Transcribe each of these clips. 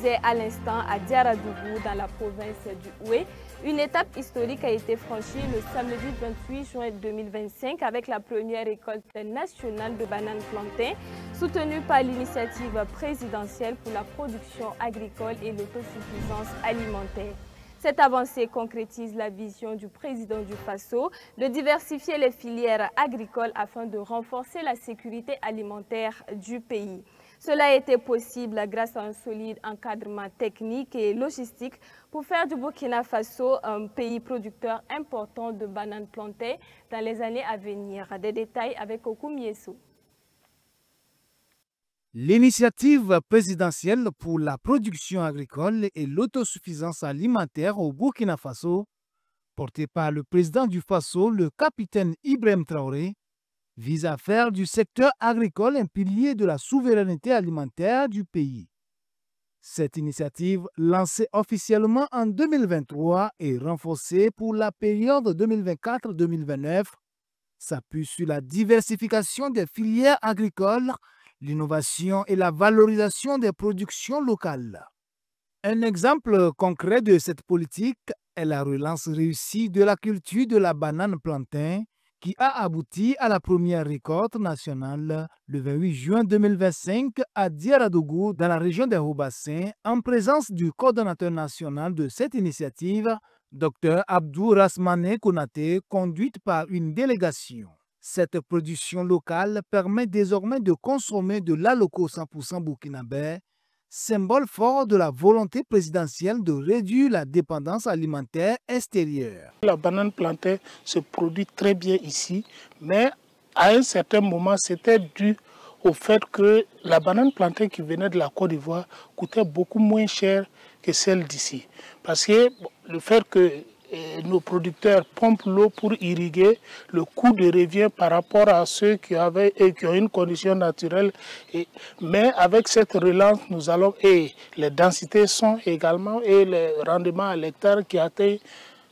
disais à l'instant à Diaradougou, dans la province du Houé. Une étape historique a été franchie le samedi 28 juin 2025 avec la première récolte nationale de bananes plantains, soutenue par l'initiative présidentielle pour la production agricole et l'autosuffisance alimentaire. Cette avancée concrétise la vision du président du Faso de diversifier les filières agricoles afin de renforcer la sécurité alimentaire du pays. Cela a été possible grâce à un solide encadrement technique et logistique pour faire du Burkina Faso un pays producteur important de bananes plantées dans les années à venir. Des détails avec Okou Mieso. L'initiative présidentielle pour la production agricole et l'autosuffisance alimentaire au Burkina Faso, portée par le président du Faso, le capitaine Ibrahim Traoré, vise à faire du secteur agricole un pilier de la souveraineté alimentaire du pays. Cette initiative, lancée officiellement en 2023 et renforcée pour la période 2024-2029, s'appuie sur la diversification des filières agricoles, l'innovation et la valorisation des productions locales. Un exemple concret de cette politique est la relance réussie de la culture de la banane plantain qui a abouti à la première récolte nationale le 28 juin 2025 à Diaradougou dans la région des Hauts-Bassins en présence du coordonnateur national de cette initiative, Dr Abdou Rasmane Konaté, conduite par une délégation. Cette production locale permet désormais de consommer de l'aloco 100% burkinabé, symbole fort de la volonté présidentielle de réduire la dépendance alimentaire extérieure. La banane plantain se produit très bien ici, mais à un certain moment, c'était dû au fait que la banane plantain qui venait de la Côte d'Ivoire coûtait beaucoup moins cher que celle d'ici. Parce que le fait que nos producteurs pompent l'eau pour irriguer, le coût de revient par rapport à ceux qui ont une condition naturelle. Mais avec cette relance, nous allons, et les densités sont également, et le rendement à l'hectare qui atteint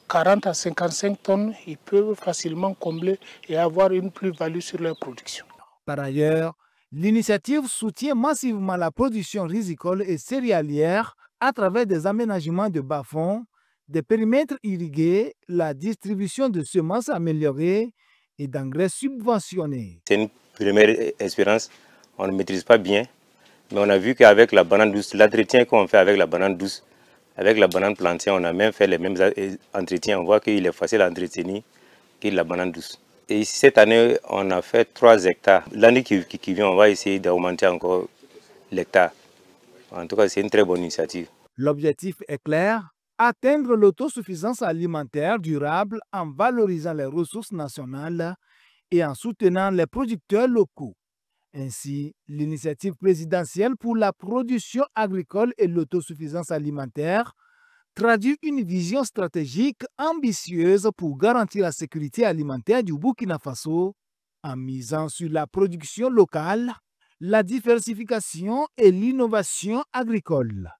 40 à 55 tonnes, ils peuvent facilement combler et avoir une plus-value sur leur production. Par ailleurs, l'initiative soutient massivement la production risicole et céréalière à travers des aménagements de bas-fonds, des périmètres irrigués, la distribution de semences améliorées et d'engrais subventionnés. C'est une première expérience, on ne maîtrise pas bien, mais on a vu qu'avec la banane douce, l'entretien qu'on fait avec la banane douce, avec la banane plantain, on a même fait les mêmes entretiens. On voit qu'il est facile à entretenir que la banane douce. Et cette année, on a fait 3 hectares. L'année qui vient, on va essayer d'augmenter encore l'hectare. En tout cas, c'est une très bonne initiative. L'objectif est clair, atteindre l'autosuffisance alimentaire durable en valorisant les ressources nationales et en soutenant les producteurs locaux. Ainsi, l'initiative présidentielle pour la production agricole et l'autosuffisance alimentaire traduit une vision stratégique ambitieuse pour garantir la sécurité alimentaire du Burkina Faso en misant sur la production locale, la diversification et l'innovation agricole.